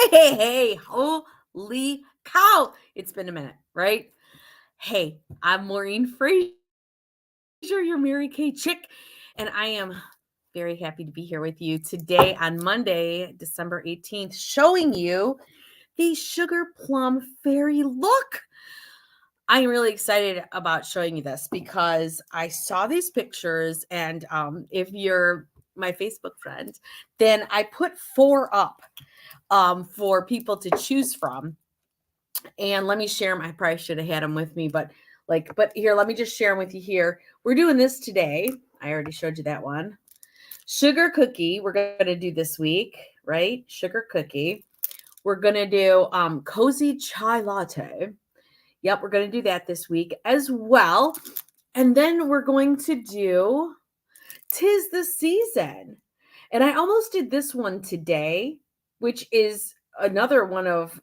Hey, holy cow. It's been a minute, right? Hey, I'm Maureen Frazier, your Mary Kay chick, and I am very happy to be here with you today on Monday, December 18th, showing you the Sugar Plum Fairy look. I am really excited about showing you this because I saw these pictures, and if you're my Facebook friend, then I put 4 up for people to choose from. And let me share them. I probably should have had them with me, but here, let me just share them with you here. We're doing this today. I already showed you that one. Sugar cookie, we're going to do this week, right? Sugar cookie. We're going to do cozy chai latte. Yep, we're going to do that this week as well. And then we're going to do Tis the Season. And I almost did this one today, which is another one of,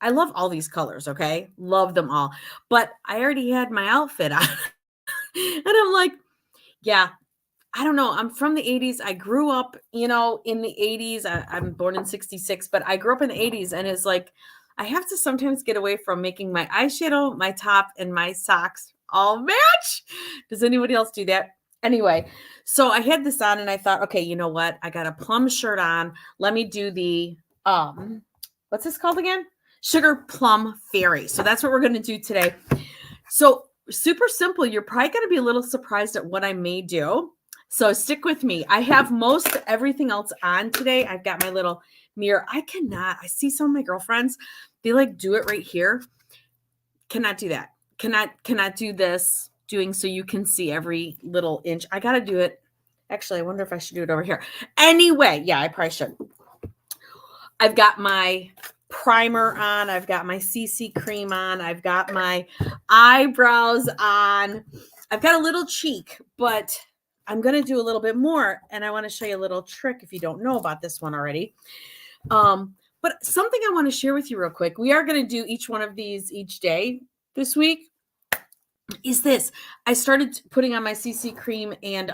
I love all these colors, okay? Love them all. But I already had my outfit on. And I'm like, yeah, I don't know. I'm from the 80s. I grew up, in the 80s. I'm born in 66, but I grew up in the 80s. And it's like, I have to sometimes get away from making my eyeshadow, my top, and my socks all match. Does anybody else do that? Anyway, so I had this on and I thought, okay, you know what? I got a plum shirt on. Let me do the, what's this called again? Sugar Plum Fairy. So that's what we're going to do today. So super simple. You're probably going to be a little surprised at what I may do. So stick with me. I have most everything else on today. I've got my little mirror. I see some of my girlfriends, they like do it right here. Cannot do that. Cannot do this doing so you can see every little inch. I got to do it. Actually, I wonder if I should do it over here. Anyway, yeah, I probably should. I've got my primer on. I've got my CC cream on. I've got my eyebrows on. I've got a little cheek, but I'm going to do a little bit more. And I want to show you a little trick if you don't know about this one already. But something I want to share with you real quick. We are going to do each one of these each day this week. Is this. I started putting on my CC cream and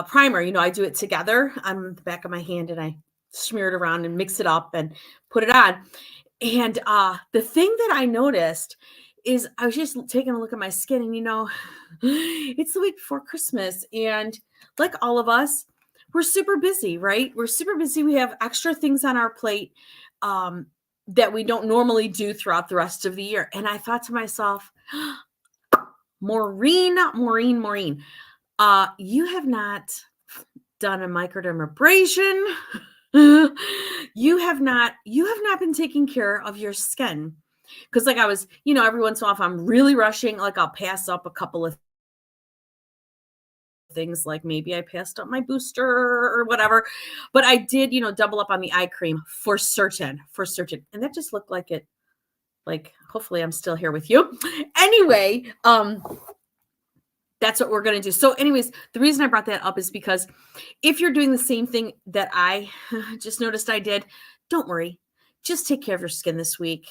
primer. I do it together on the back of my hand and I smear it around and mix it up and put it on. And the thing that I noticed is I was just taking a look at my skin and, it's the week before Christmas. And like all of us, we're super busy, right? We're super busy. We have extra things on our plate that we don't normally do throughout the rest of the year. And I thought to myself, Maureen, you have not done a microdermabrasion. You have not been taking care of your skin. Because like I was, every once in a while, if I'm really rushing, like I'll pass up a couple of things, like maybe I passed up my booster or whatever. But I did, double up on the eye cream for certain. And that just looked like it, like, hopefully I'm still here with you. Anyway, that's what we're going to do. So anyways, the reason I brought that up is because if you're doing the same thing that I just noticed I did, don't worry. Just take care of your skin this week.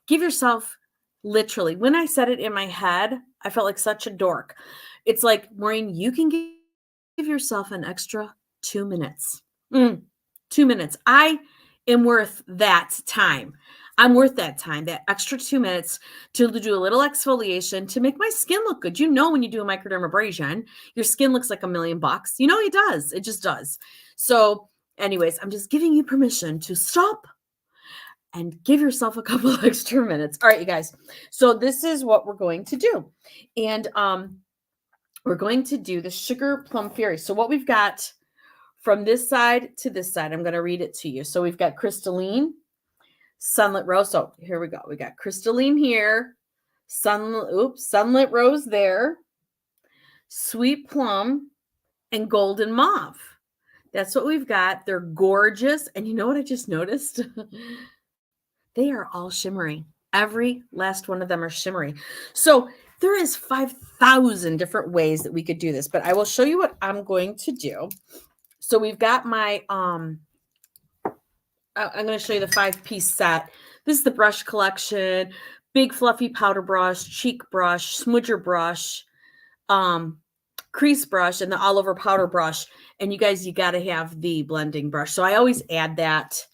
Give yourself, literally, when I said it in my head, I felt like such a dork. It's like, Maureen, you can give yourself an extra 2 minutes. 2 minutes. I am worth that time. I'm worth that time, that extra 2 minutes to do a little exfoliation to make my skin look good. When you do a microdermabrasion, your skin looks like $1 million. It does. It just does. So anyways, I'm just giving you permission to stop and give yourself a couple extra minutes. All right, you guys. So this is what we're going to do. And we're going to do the Sugar Plum Fairy. So what we've got from this side to this side, I'm going to read it to you. So we've got Crystalline, Sunlit Rose. So here we go. We got Crystalline here, Sunlit Rose there, Sweet Plum, and Golden Mauve. That's what we've got. They're gorgeous. And you know what I just noticed? They are all shimmery. Every last one of them are shimmery. So there is 5,000 different ways that we could do this, but I will show you what I'm going to do. So we've got my, I'm going to show you the 5-piece set. This is the brush collection, big fluffy powder brush, cheek brush, smudger brush, crease brush, and the all over powder brush. And you guys, you got to have the blending brush. So I always add that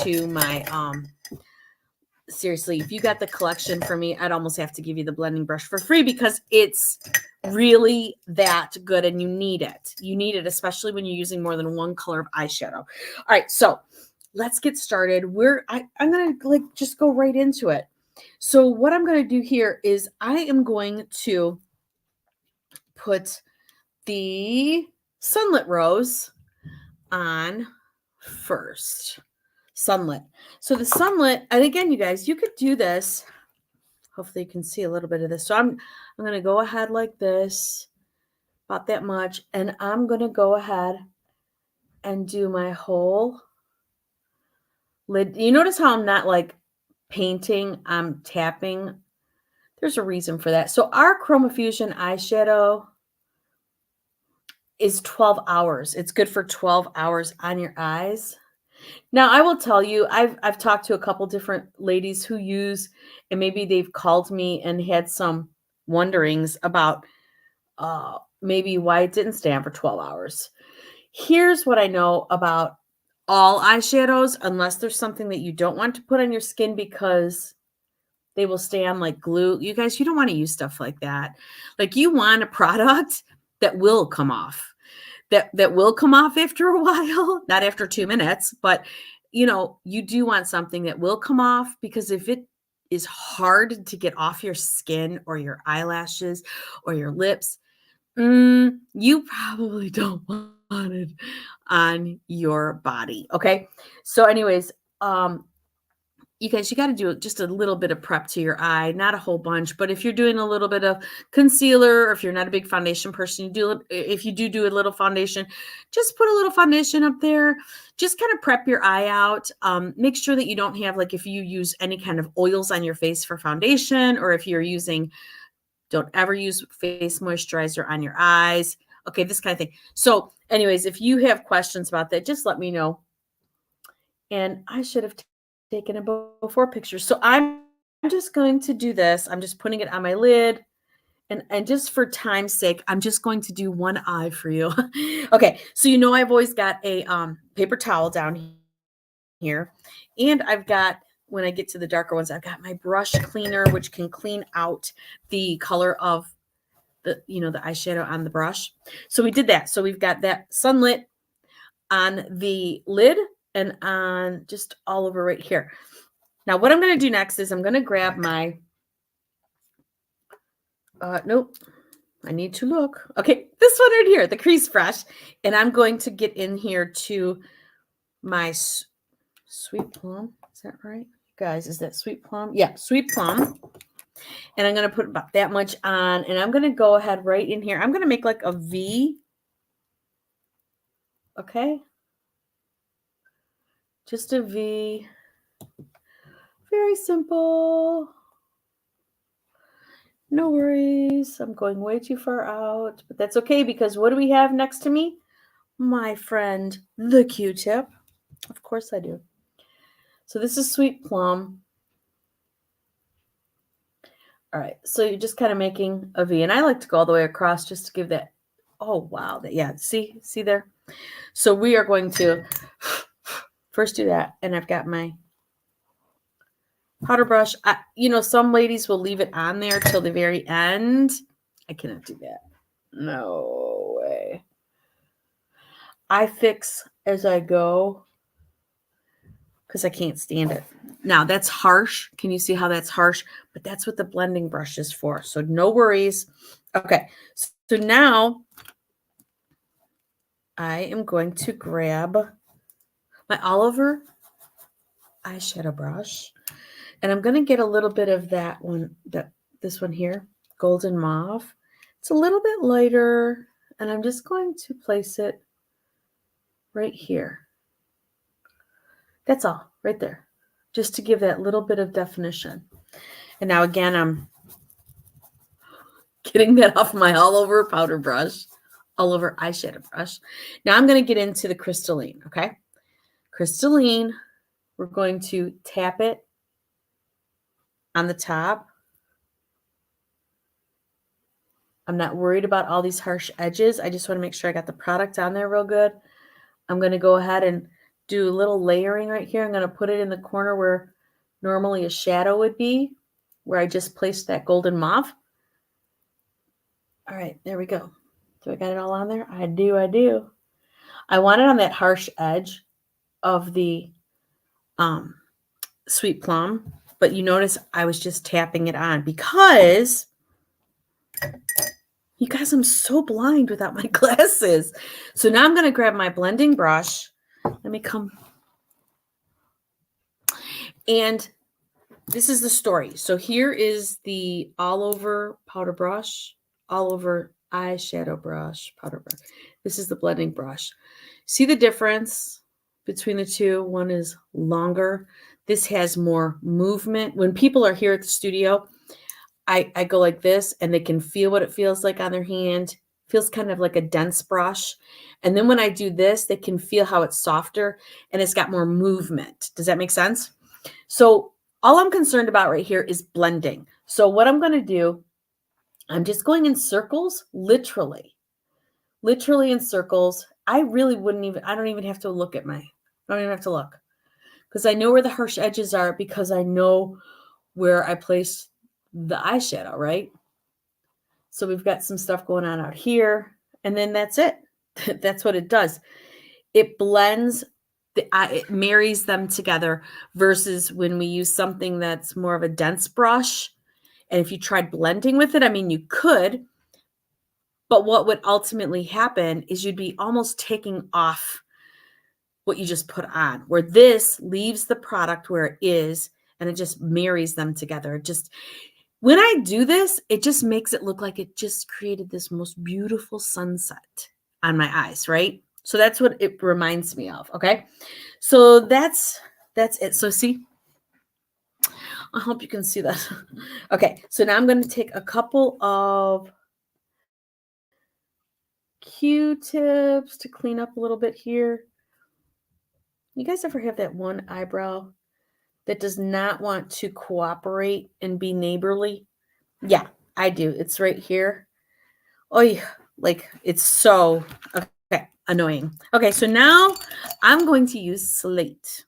to my, seriously, if you got the collection for me, I'd almost have to give you the blending brush for free because it's really that good and you need it. You need it, especially when you're using more than one color of eyeshadow. All right, so let's get started. I'm going to like just go right into it. So what I'm going to do here is I am going to put the Sunlit Rose on first. Sunlit. So the Sunlit, and again, you guys, you could do this. Hopefully you can see a little bit of this. So I'm going to go ahead like this, about that much, and I'm going to go ahead and do my whole lid. You notice how I'm not like painting, I'm tapping. There's a reason for that. So our Chroma Fusion eyeshadow is 12 hours. It's good for 12 hours on your eyes. Now, I will tell you, I've talked to a couple different ladies who use, and maybe they've called me and had some wonderings about maybe why it didn't stay on for 12 hours. Here's what I know about all eyeshadows, unless there's something that you don't want to put on your skin because they will stay on like glue. You guys, you don't want to use stuff like that. Like you want a product that will come off. That will come off after a while, not after 2 minutes, but you know, you do want something that will come off because if it is hard to get off your skin or your eyelashes or your lips, you probably don't want it on your body. Okay. So anyways, you guys, you got to do just a little bit of prep to your eye, not a whole bunch, but if you're doing a little bit of concealer, or if you're not a big foundation person, if you do a little foundation, just put a little foundation up there. Just kind of prep your eye out. Make sure that you don't have, like, if you use any kind of oils on your face for foundation, or if you're using, don't ever use face moisturizer on your eyes. Okay, this kind of thing. So anyways, if you have questions about that, just let me know. And I should have taken a before picture. So I'm just going to do this. I'm just putting it on my lid. And just for time's sake, I'm just going to do one eye for you. Okay, so you know I've always got a paper towel down here. And I've got, when I get to the darker ones, I've got my brush cleaner, which can clean out the color of the, you know, the eyeshadow on the brush. So we did that. So we've got that Sunlit on the lid and on just all over right here. Now, what I'm going to do next is I'm going to grab my, nope, I need to look. Okay, this one right here, the crease brush. And I'm going to get in here to my Sweet Plum. Is that right? Guys, is that Sweet Plum? Yeah, Sweet Plum. And I'm going to put about that much on. And I'm going to go ahead right in here. I'm going to make like a V. Okay. Just a V. Very simple. No worries. I'm going way too far out, but that's okay because what do we have next to me? My friend, the Q-tip. Of course I do. So this is Sweet Plum. All right. So you're just kind of making a V, and I like to go all the way across just to give that. Oh, wow. Yeah. See there? So we are going to first do that. And I've got my powder brush. You know, some ladies will leave it on there till the very end. I cannot do that. No way. I fix as I go because I can't stand it. Now, that's harsh. Can you see how that's harsh? But that's what the blending brush is for. So no worries. Okay. So now I am going to grab my Oliver eyeshadow brush. And I'm going to get a little bit of that one, this one here, Golden Mauve. It's a little bit lighter, and I'm just going to place it right here. That's all, right there, just to give that little bit of definition. And now again, I'm getting that off my all over powder brush, all over eyeshadow brush. Now I'm going to get into the Crystalline, okay? Crystalline, we're going to tap it on the top. I'm not worried about all these harsh edges. I just want to make sure I got the product on there real good. I'm going to go ahead and do a little layering right here. I'm going to put it in the corner where normally a shadow would be, where I just placed that golden mauve. All right, there we go. Do I got it all on there? I do. I want it on that harsh edge of the sweet plum, but you notice I was just tapping it on because, you guys, I'm so blind without my glasses. So now I'm going to grab my blending brush. Let me come. And this is the story. So here is the all over powder brush, all over eyeshadow brush, powder brush. This is the blending brush. See the difference between the two? One is longer. This has more movement. When people are here at the studio, I go like this and they can feel what it feels like on their hand. Feels kind of like a dense brush. And then when I do this, they can feel how it's softer and it's got more movement. Does that make sense? So all I'm concerned about right here is blending. So what I'm going to do, I'm just going in circles, literally in circles. I don't even have to look at I don't even have to look because I know where the harsh edges are because I know where I placed the eyeshadow, right? So we've got some stuff going on out here, and then that's it. That's what it does. It blends, it marries them together versus when we use something that's more of a dense brush. And if you tried blending with it, I mean, you could, but what would ultimately happen is you'd be almost taking off what you just put on, where this leaves the product where it is and it just marries them together. When I do this, it just makes it look like it just created this most beautiful sunset on my eyes, right? So that's what it reminds me of, okay? So that's it. So see, I hope you can see that. Okay, so now I'm going to take a couple of Q-tips to clean up a little bit here. You guys ever have that one eyebrow that does not want to cooperate and be neighborly? Yeah, I do. It's right here. Oh, yeah, like it's so annoying. Okay, so now I'm going to use Slate.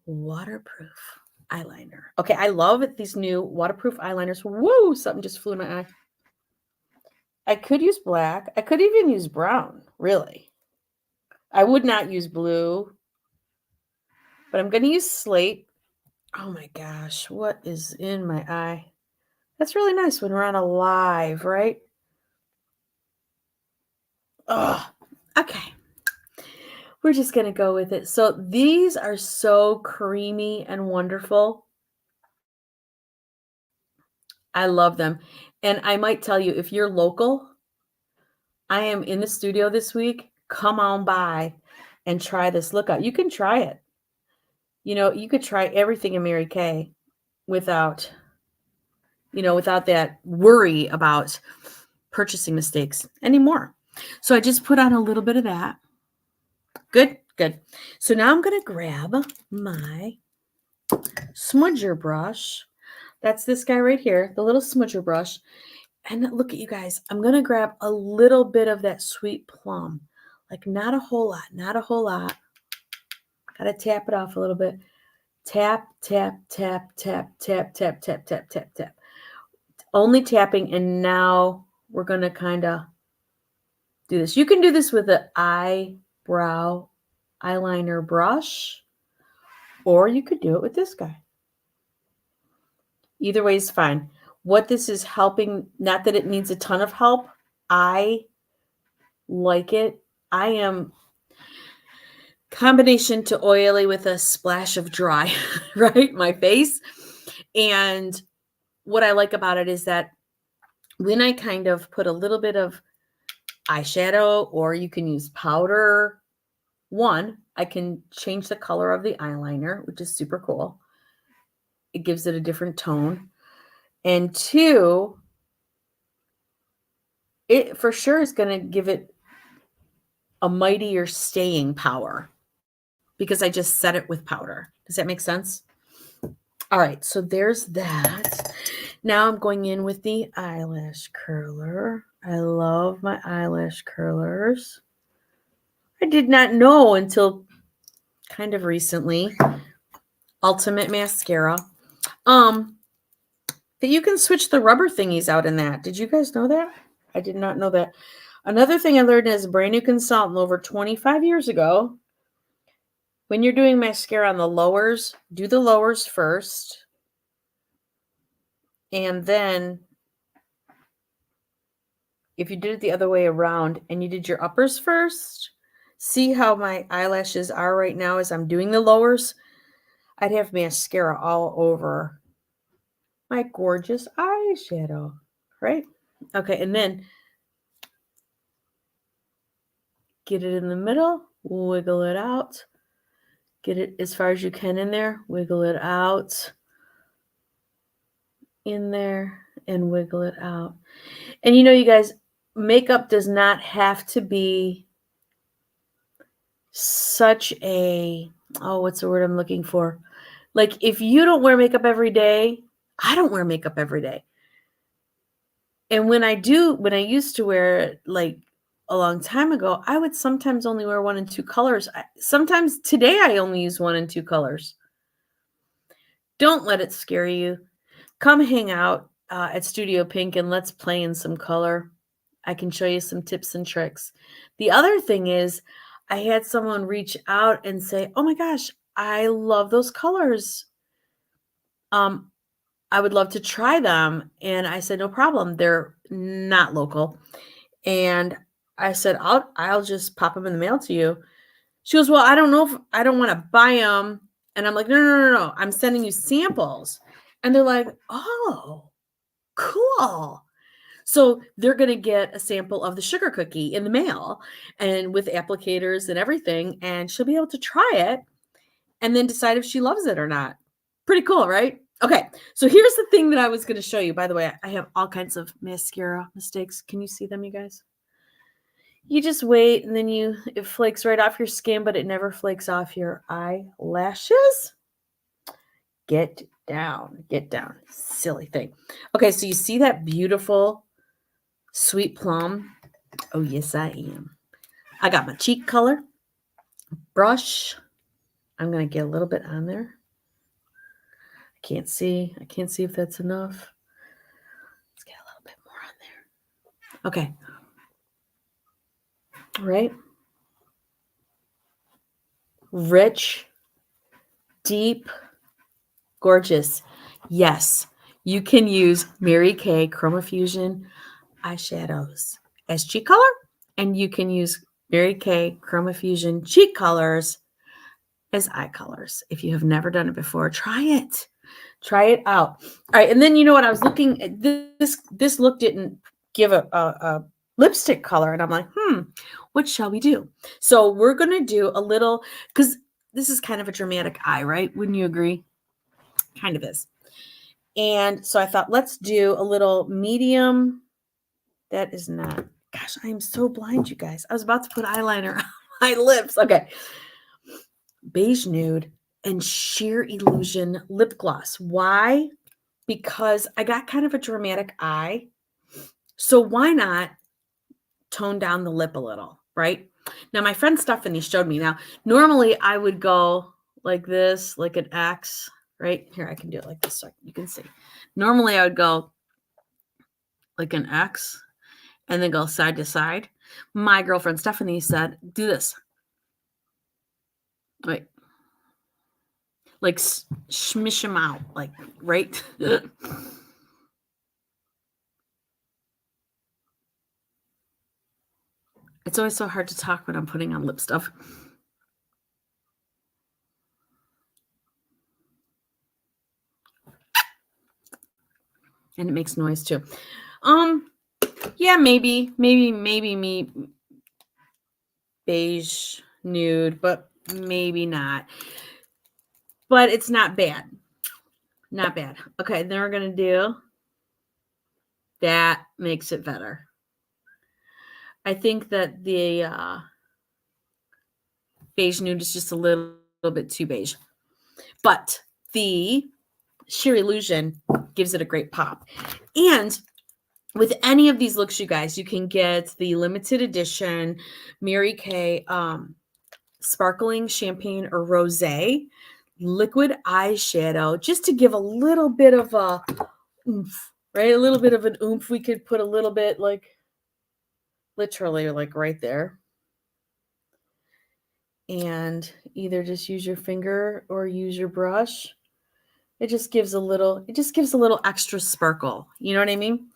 Waterproof eyeliner. Okay, I love these new waterproof eyeliners. Woo, something just flew in my eye. I could use black. I could even use brown, really. I would not use blue, but I'm going to use Slate. Oh my gosh, what is in my eye? That's really nice when we're on a live, right? Oh, okay. We're just going to go with it. So these are so creamy and wonderful. I love them. And I might tell you, if you're local, I am in the studio this week. Come on by and try this. Look out. You can try it. You know, you could try everything in Mary Kay without that worry about purchasing mistakes anymore. So I just put on a little bit of that. Good. So now I'm going to grab my smudger brush. That's this guy right here, the little smudger brush. And look at you guys. I'm going to grab a little bit of that sweet plum. Like not a whole lot. Got to tap it off a little bit. Tap. Only tapping. And now we're going to kind of do this. You can do this with an eyebrow eyeliner brush, or you could do it with this guy. Either way is fine. What this is helping, not that it needs a ton of help. I like it. I am combination to oily with a splash of dry, right? My face. And what I like about it is that when I kind of put a little bit of eyeshadow, or you can use powder, one, I can change the color of the eyeliner, which is super cool. It gives it a different tone. And two, it for sure is going to give it a mightier staying power because I just set it with powder. Does that make sense? All right, so there's that. Now I'm going in with the eyelash curler. I love my eyelash curlers. I did not know until kind of recently, Ultimate Mascara, that you can switch the rubber thingies out in that. Did you guys know that? I did not know that. Another thing I learned as a brand new consultant over 25 years ago, when you're doing mascara on the lowers, do the lowers first. And then if you did it the other way around and you did your uppers first, see how my eyelashes are right now as I'm doing the lowers? I'd have mascara all over my gorgeous eyeshadow, right? Okay, and then get it in the middle, wiggle it out, get it as far as you can in there, wiggle it out, in there, and wiggle it out. And you know, you guys, makeup does not have to be such a, oh, what's the word I'm looking for? Like, if you don't wear makeup every day, I don't wear makeup every day. And when I used to wear it, like a long time ago, I would sometimes only wear 1 and 2 colors. Sometimes today I only use 1 and 2 colors. Don't let it scare you. Come hang out at Studio Pink and let's play in some color. I can show you some tips and tricks. The other thing is, I had someone reach out and say, "Oh my gosh, I love those colors. I would love to try them." And I said, "No problem. They're not local." And I said, I'll just pop them in the mail to you." She goes, "Well, I don't know if I don't want to buy them." And I'm like, No. I'm sending you samples." And they're like, "Oh, cool." So they're going to get a sample of the sugar cookie in the mail and with applicators and everything. And she'll be able to try it and then decide if she loves it or not. Pretty cool, right? Okay. So here's the thing that I was going to show you. By the way, I have all kinds of mascara mistakes. Can you see them, you guys? You just wait and then it flakes right off your skin, but it never flakes off your eyelashes. Get down. Silly thing. Okay. So you see that beautiful sweet plum? Oh, yes, I am. I got my cheek color brush. I'm going to get a little bit on there. I can't see if that's enough. Let's get a little bit more on there. Okay. Right? Rich, deep, gorgeous. Yes, you can use Mary Kay Chroma Fusion eyeshadows as cheek color, and you can use Mary Kay Chroma Fusion cheek colors as eye colors. If you have never done it before, try it. Try it out. All right, and then you know what? I was looking at this look didn't give a lipstick color, and I'm like, what shall we do? So we're gonna do a little, because this is kind of a dramatic eye, right? Wouldn't you agree? Kind of is. And so I thought, let's do a little medium. That is not, gosh, I am so blind, you guys. I was about to put eyeliner on my lips. Okay. Beige Nude and Sheer Illusion lip gloss. Why? Because I got kind of a dramatic eye. So why not tone down the lip a little, right? Now, my friend Stephanie showed me. Now, normally I would go like this, like an X, right? Here, I can do it like this so you can see. Normally I would go like an X and then go side to side. My girlfriend Stephanie said, do this. Wait. Like smish them out, like, right? It's always so hard to talk when I'm putting on lip stuff. And it makes noise too. Yeah, maybe me beige nude, but maybe not. But it's not bad. Not bad. Okay, then we're going to do that. Makes it better. I think that the beige nude is just a little bit too beige. But the Sheer Illusion gives it a great pop. And with any of these looks, you guys, you can get the limited edition Mary Kay sparkling champagne or rosé liquid eyeshadow, just to give a little bit of a oomph, right? A little bit of an oomph. We could put a little bit, like, literally, like, right there. And either just use your finger or use your brush. It just gives a little extra sparkle. You know what I mean?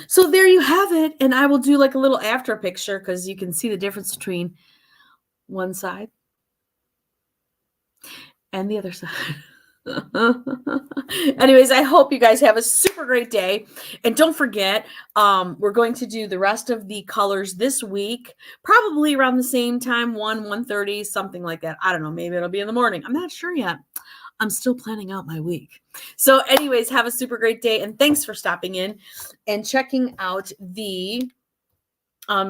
So there you have it. And I will do like a little after picture because you can see the difference between one side and the other side. Anyways, I hope you guys have a super great day. And don't forget, we're going to do the rest of the colors this week, probably around the same time, 1:30, something like that. I don't know. Maybe it'll be in the morning. I'm not sure yet. I'm still planning out my week. So anyways, have a super great day. And thanks for stopping in and checking out the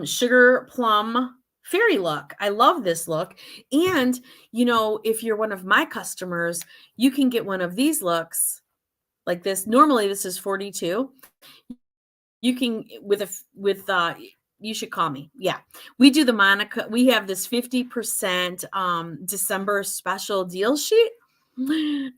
Sugar Plum Fairy look. I love this look. And, you know, if you're one of my customers, you can get one of these looks like this. Normally this is $42. You can you should call me. Yeah. We do the Monica. We have this 50% December special deal sheet.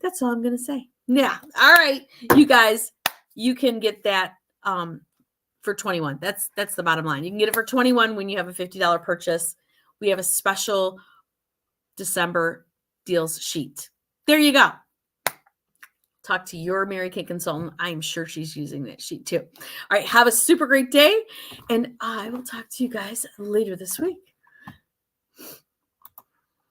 That's all I'm going to say. Yeah. All right. You guys, you can get that for $21. That's the bottom line. You can get it for $21 when you have a $50 purchase. We have a special December deals sheet. There you go. Talk to your Mary Kay consultant. I'm sure she's using that sheet too. All right. Have a super great day. And I will talk to you guys later this week.